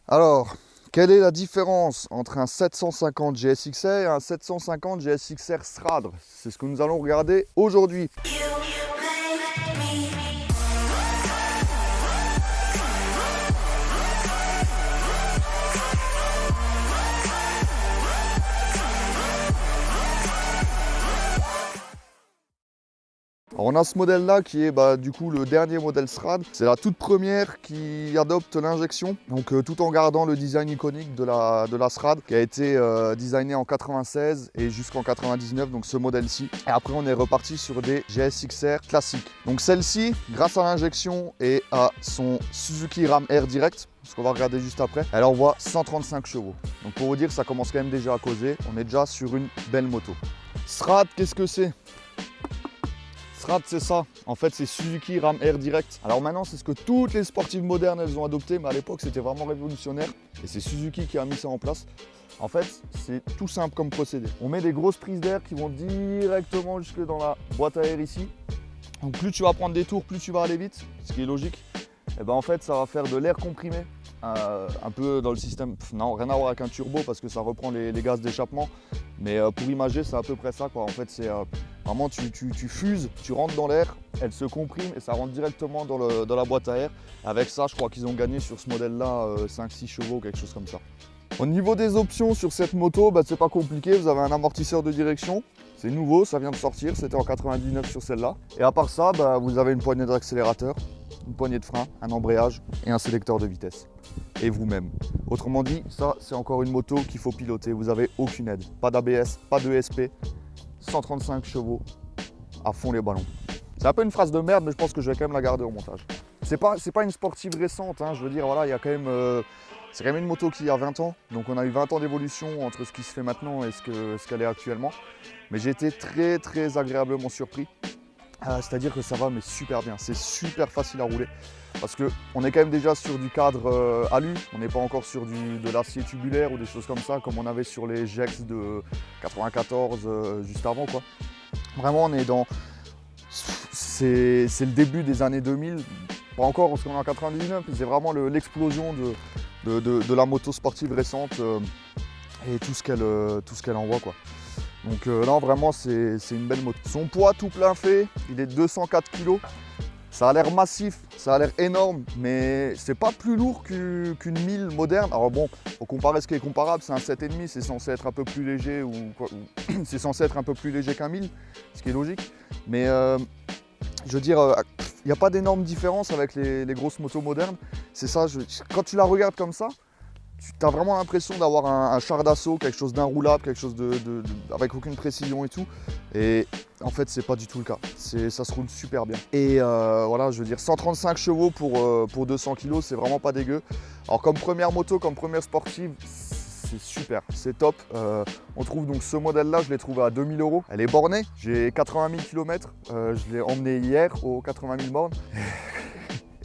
Alors, quelle est la différence entre un 750 GSXR et un 750 GSXR SRAD? C'est ce que nous allons regarder aujourd'hui. Alors on a ce modèle là qui est du coup le dernier modèle SRAD. C'est la toute première qui adopte l'injection, donc tout en gardant le design iconique de la SRAD qui a été designé en 96 et jusqu'en 99, donc ce modèle-ci. Et après on est reparti sur des GSXR classiques. Donc celle-ci, grâce à l'injection et à son Suzuki Ram Air Direct, ce qu'on va regarder juste après, elle envoie 135 chevaux. Donc pour vous dire, ça commence quand même déjà à causer. On est déjà sur une belle moto. SRAD, qu'est-ce que c'est? SRAD, c'est ça, en fait c'est Suzuki Ram Air Direct. Alors maintenant c'est ce que toutes les sportives modernes elles ont adopté, mais à l'époque c'était vraiment révolutionnaire et c'est Suzuki qui a mis ça en place. En fait c'est tout simple comme procédé. On met des grosses prises d'air qui vont directement jusque dans la boîte à air ici. Donc plus tu vas prendre des tours, plus tu vas aller vite, ce qui est logique. Et ben en fait ça va faire de l'air comprimé. Un peu dans le système, non rien à voir avec un turbo parce que ça reprend les gaz d'échappement, mais pour imager c'est à peu près ça quoi. En fait c'est vraiment tu fuses, tu rentres dans l'air, elle se comprime et ça rentre directement dans la boîte à air. Avec ça je crois qu'ils ont gagné sur ce modèle là 5-6 chevaux, quelque chose comme ça. Au niveau des options sur cette moto, c'est pas compliqué, vous avez un amortisseur de direction, c'est nouveau, ça vient de sortir, c'était en 99 sur celle-là. Et à part ça, vous avez une poignée d'accélérateur, une poignée de frein, un embrayage et un sélecteur de vitesse. Et vous-même. Autrement dit, ça c'est encore une moto qu'il faut piloter, vous n'avez aucune aide. Pas d'ABS, pas de ESP, 135 chevaux, à fond les ballons. C'est un peu une phrase de merde, mais je pense que je vais quand même la garder au montage. C'est pas une sportive récente, hein, je veux dire, voilà, il y a quand même... c'est quand même une moto qui a 20 ans, donc on a eu 20 ans d'évolution entre ce qui se fait maintenant et ce qu'elle est actuellement. Mais j'ai été très très agréablement surpris. C'est-à-dire que ça va mais super bien, c'est super facile à rouler. Parce qu'on est quand même déjà sur du cadre alu, on n'est pas encore sur de l'acier tubulaire ou des choses comme ça, comme on avait sur les GX de 94 juste avant quoi. Vraiment on est dans... C'est le début des années 2000, pas encore parce qu'on est en 99, mais c'est vraiment l'explosion de la moto sportive récente et tout ce qu'elle envoie quoi. Donc non vraiment c'est une belle moto. Son poids tout plein fait, il est de 204 kg. Ça a l'air massif, ça a l'air énorme, mais c'est pas plus lourd qu'une 1000 moderne. Alors bon, faut comparer ce qui est comparable, c'est un 7,5, c'est censé être un peu plus léger c'est censé être un peu plus léger qu'un 1000, ce qui est logique. Mais je veux dire, il n'y a pas d'énorme différence avec les grosses motos modernes. C'est ça, quand tu la regardes comme ça, tu as vraiment l'impression d'avoir un char d'assaut, quelque chose d'inroulable, quelque chose avec aucune précision et tout. Et en fait, c'est pas du tout le cas. Ça se roule super bien. Et voilà, je veux dire, 135 chevaux pour 200 kg, c'est vraiment pas dégueu. Alors comme première moto, comme première sportive, c'est super, c'est top. On trouve donc ce modèle-là, je l'ai trouvé à 2000 €. Elle est bornée, j'ai 80 000 km. Je l'ai emmené hier aux 80 000 bornes.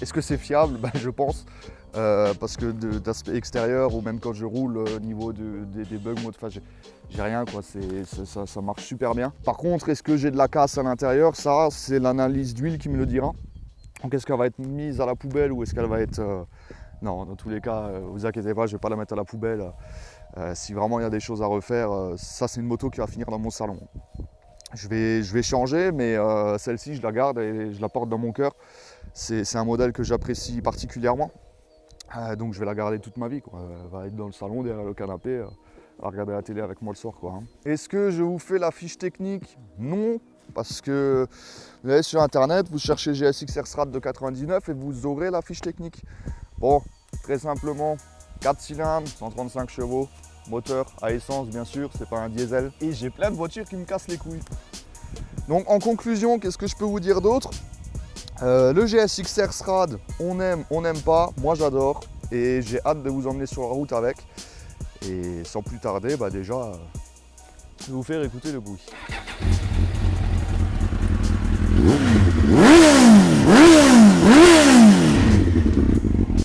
Est-ce que c'est fiable? Je pense. Parce que d'aspect extérieur ou même quand je roule au niveau des bugs mode, j'ai rien quoi, ça marche super bien. Par contre, est-ce que j'ai de la casse à l'intérieur? Ça, c'est l'analyse d'huile qui me le dira. Donc est-ce qu'elle va être mise à la poubelle ou est-ce qu'elle va être... Non, dans tous les cas, vous inquiétez pas, je vais pas la mettre à la poubelle. Si vraiment il y a des choses à refaire, ça c'est une moto qui va finir dans mon salon. Je vais changer, mais celle-ci je la garde et je la porte dans mon cœur. C'est un modèle que j'apprécie particulièrement. Donc je vais la garder toute ma vie, quoi. Elle va être dans le salon, derrière le canapé, à regarder la télé avec moi le soir, quoi. Est-ce que je vous fais la fiche technique? Non, parce que vous allez sur internet, vous cherchez GSXR SRAD de 99 et vous aurez la fiche technique. Bon, très simplement, 4 cylindres, 135 chevaux, moteur à essence bien sûr, c'est pas un diesel. Et j'ai plein de voitures qui me cassent les couilles. Donc en conclusion, qu'est-ce que je peux vous dire d'autre? Le GSXR SRAD, on aime, on n'aime pas, moi j'adore et j'ai hâte de vous emmener sur la route avec. Et sans plus tarder, déjà, je vais vous faire écouter le bruit.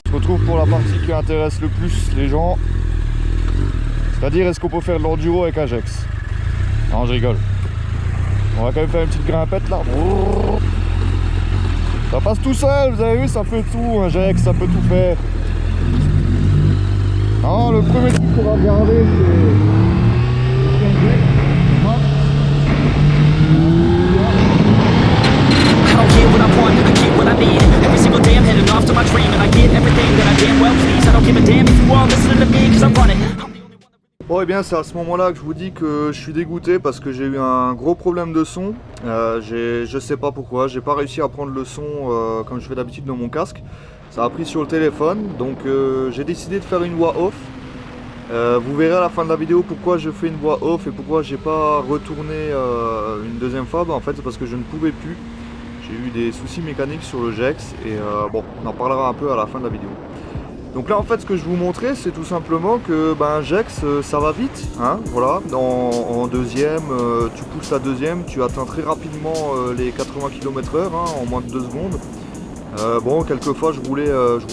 On se retrouve pour la partie qui intéresse le plus les gens, c'est-à-dire est-ce qu'on peut faire de l'enduro avec un GX? Non, je rigole. On va quand même faire une petite grimpette là. Ça passe tout seul, vous avez vu, ça fait tout, un GX, ça peut tout faire. le premier truc qu'on va regarder, I don't get what I want, I get what I need. Every single day I'm heading off to my dream, and I get everything that I damn well please. I don't give a damn if you all listening to me, cause I'm running. Bon, et bien c'est à ce moment-là que je vous dis que je suis dégoûté parce que j'ai eu un gros problème de son. Je sais pas pourquoi, j'ai pas réussi à prendre le son comme je fais d'habitude dans mon casque. Ça a pris sur le téléphone, donc j'ai décidé de faire une voix off. Vous verrez à la fin de la vidéo pourquoi je fais une voix off et pourquoi j'ai pas retourné une deuxième fois. En fait c'est parce que je ne pouvais plus. J'ai eu des soucis mécaniques sur le Jex et bon, on en parlera un peu à la fin de la vidéo. Donc là en fait ce que je vous montrais c'est tout simplement que Jex ça va vite, hein, voilà. En deuxième, tu pousses la deuxième, tu atteins très rapidement les 80 km/h hein, en moins de 2 secondes. Bon, quelquefois je roulais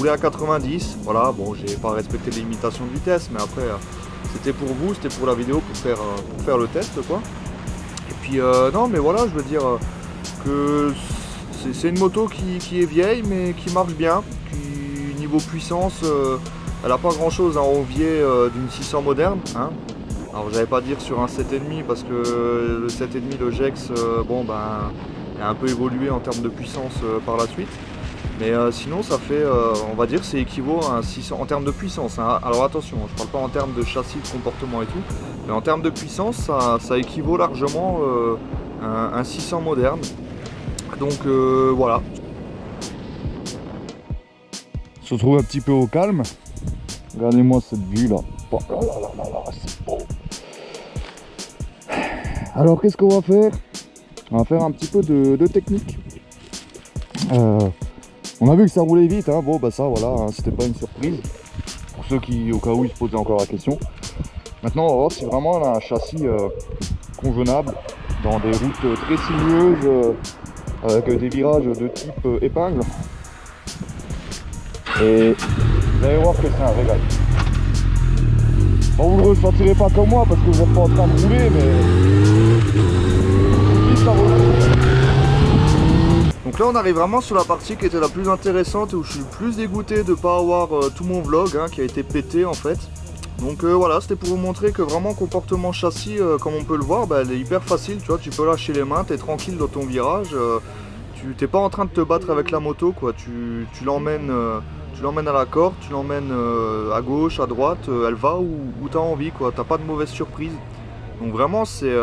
à 90, voilà, bon j'ai pas respecté les limitations de vitesse, mais après c'était pour vous, c'était pour la vidéo, pour faire le test quoi. Et puis non mais voilà, je veux dire que c'est une moto qui est vieille mais qui marche bien, qui niveau puissance, elle a pas grand chose à envier d'une 600 moderne, hein. Alors j'allais pas dire sur un 7,5 parce que le 7,5, le Jex, bon il a un peu évolué en termes de puissance par la suite. Mais sinon ça fait, on va dire, c'est équivaut à un 600 en termes de puissance, hein. Alors attention, je parle pas en termes de châssis, de comportement et tout, mais en termes de puissance, ça équivaut largement à un 600 moderne. Donc voilà. On se retrouve un petit peu au calme. Regardez-moi cette vue là. Oh là là là là, c'est beau. Alors qu'est-ce qu'on va faire? On va faire un petit peu de technique. On a vu que ça roulait vite, hein. Bon ça voilà, hein, c'était pas une surprise. Pour ceux qui, au cas où ils se posaient encore la question. Maintenant on va voir si vraiment on a un châssis convenable dans des routes très sinueuses avec des virages de type épingle. Et vous allez voir que c'est un régal. Bon, vous ne le ressentirez pas comme moi parce que vous n'êtes pas en train de rouler, mais ça roule. Donc là on arrive vraiment sur la partie qui était la plus intéressante et où je suis le plus dégoûté de ne pas avoir tout mon vlog hein, qui a été pété en fait. Donc voilà, c'était pour vous montrer que vraiment comportement châssis, comme on peut le voir, elle est hyper facile, tu vois, tu peux lâcher les mains, tu es tranquille dans ton virage, tu t'es pas en train de te battre avec la moto quoi, tu l'emmènes à la corde, tu l'emmènes à gauche, à droite, elle va où tu as envie quoi, t'as pas de mauvaise surprise. Donc vraiment c'est,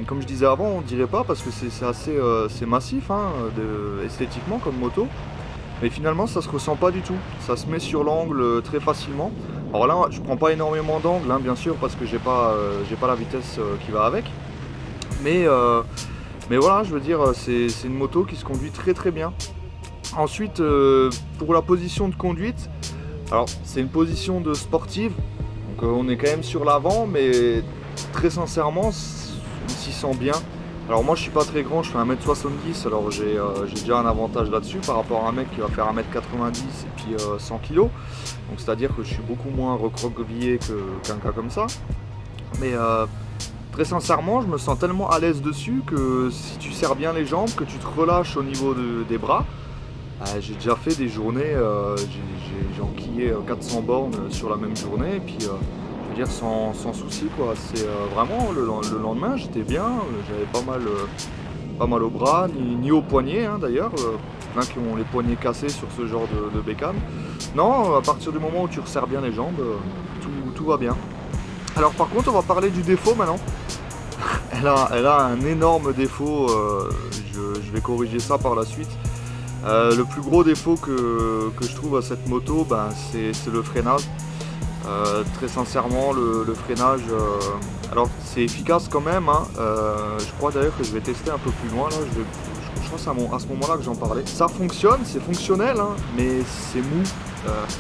comme je disais avant, on dirait pas parce que c'est assez c'est massif hein, esthétiquement comme moto. Mais finalement ça se ressent pas du tout, ça se met sur l'angle très facilement. Alors là je prends pas énormément d'angle hein, bien sûr parce que j'ai pas la vitesse qui va avec. Mais voilà, je veux dire c'est une moto qui se conduit très très bien. Ensuite pour la position de conduite, alors c'est une position de sportive, donc on est quand même sur l'avant mais très sincèrement on s'y sent bien. Alors moi je suis pas très grand, je fais 1m70, alors j'ai déjà un avantage là-dessus par rapport à un mec qui va faire 1m90 et puis 100 kg. Donc c'est à dire que je suis beaucoup moins recroquevillé qu'un gars comme ça. Mais très sincèrement je me sens tellement à l'aise dessus que si tu serres bien les jambes, que tu te relâches au niveau des bras, j'ai déjà fait des journées, j'ai enquillé 400 bornes sur la même journée et puis dire sans souci quoi. C'est vraiment le lendemain j'étais bien, j'avais pas mal au bras ni au poignet hein, d'ailleurs, plein qui ont les poignets cassés sur ce genre de bécane. Non, à partir du moment où tu resserres bien les jambes, tout va bien. Alors par contre on va parler du défaut maintenant. elle a un énorme défaut, je vais corriger ça par la suite. Le plus gros défaut que je trouve à cette moto, c'est le freinage. Très sincèrement le freinage, alors c'est efficace quand même hein. Je crois d'ailleurs que je vais tester un peu plus loin là, je crois que c'est à ce moment là que j'en parlais. Ça fonctionne, c'est fonctionnel hein, mais c'est mou,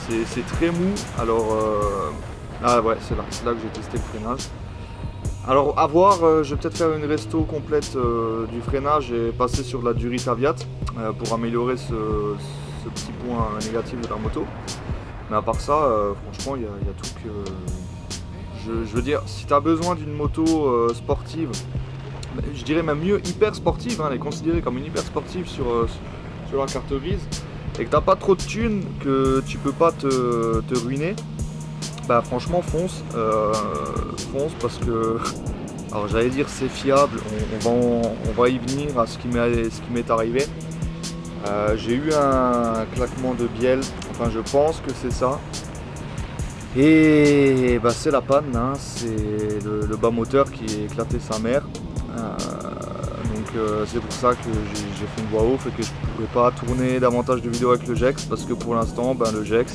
c'est très mou. Alors ah ouais, c'est là que j'ai testé le freinage. Alors à voir, je vais peut-être faire une resto complète du freinage et passer sur de la Duritaviat pour améliorer ce petit point négatif de la moto. Mais à part ça, franchement, il y a tout que... Je veux dire, si tu as besoin d'une moto sportive, je dirais même mieux hyper sportive, hein, elle est considérée comme une hyper sportive sur la carte grise, et que tu n'as pas trop de thunes, que tu peux pas te ruiner, Bah franchement fonce, fonce parce que, alors j'allais dire c'est fiable, on va y venir à ce qui m'est arrivé. J'ai eu un claquement de bielle, enfin je pense que c'est ça. Et bah, c'est la panne, hein, c'est le bas moteur qui a éclaté sa mère. C'est pour ça que j'ai fait une voix off et que je ne pouvais pas tourner davantage de vidéos avec le Gex parce que pour l'instant le Gex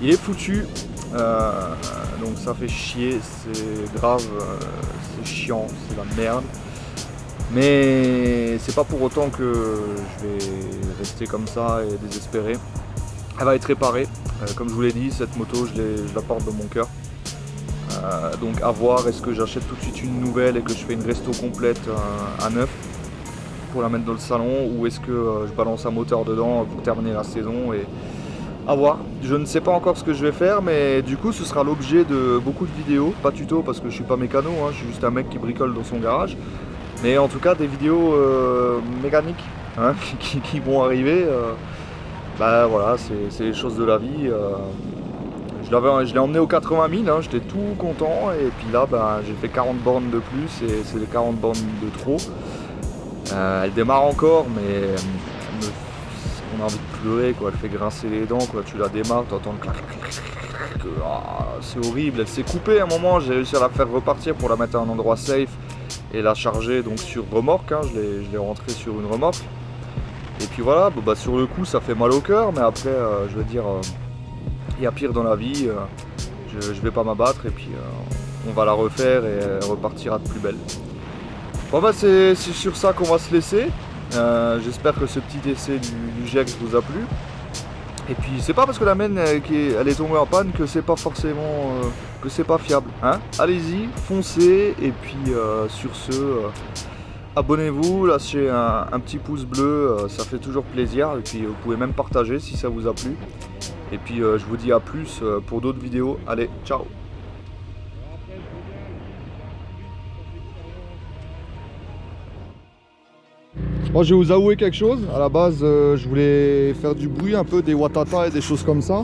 il est foutu. Donc ça fait chier, c'est grave, c'est chiant, c'est la merde. Mais c'est pas pour autant que je vais rester comme ça et désespéré. Elle va être réparée. Comme je vous l'ai dit, cette moto je la porte dans mon cœur. Donc à voir, est-ce que j'achète tout de suite une nouvelle et que je fais une resto complète à neuf pour la mettre dans le salon, ou est-ce que je balance un moteur dedans pour terminer la saison, et à voir. Je ne sais pas encore ce que je vais faire, mais du coup ce sera l'objet de beaucoup de vidéos, pas tuto parce que je suis pas mécano, hein, je suis juste un mec qui bricole dans son garage, mais en tout cas des vidéos mécaniques, hein, qui vont arriver. Voilà, c'est les choses de la vie. Je l'ai emmené aux 80 000, hein, j'étais tout content, et puis là j'ai fait 40 bornes de plus et c'est les 40 bornes de trop. Elle démarre encore, mais on a envie de pleurer, quoi. Elle fait grincer les dents, quoi. Tu la démarres, tu entends le clac, c'est horrible. Elle s'est coupée à un moment, j'ai réussi à la faire repartir pour la mettre à un endroit safe et la charger donc sur remorque, hein. Je l'ai rentrée sur une remorque. Et puis voilà, sur le coup ça fait mal au cœur, mais après je veux dire, il y a pire dans la vie, je vais pas m'abattre, et puis on va la refaire et elle repartira de plus belle. C'est sur ça qu'on va se laisser. J'espère que ce petit essai du Gex vous a plu. Et puis c'est pas parce que la mienne elle est tombée en panne que c'est pas forcément que c'est pas fiable, hein. Allez-y, foncez, et puis sur ce, abonnez-vous, lâchez un petit pouce bleu, ça fait toujours plaisir, et puis vous pouvez même partager si ça vous a plu. Et puis je vous dis à plus pour d'autres vidéos. Allez, ciao. Moi je vais vous avouer quelque chose. À la base je voulais faire du bruit, un peu des watata et des choses comme ça.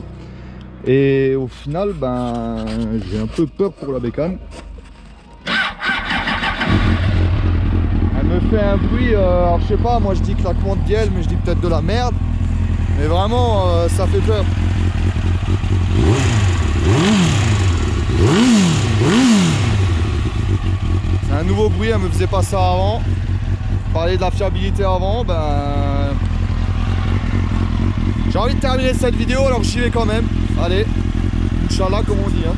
Et au final j'ai un peu peur pour la bécane. Elle me fait un bruit, alors je sais pas, moi je dis claquement de bielle, mais je dis peut-être de la merde. Mais vraiment ça fait peur. C'est un nouveau bruit, elle me faisait pas ça avant. Parler de la fiabilité avant, j'ai envie de terminer cette vidéo, alors j'y vais quand même. Allez, Inch'Allah comme on dit, hein.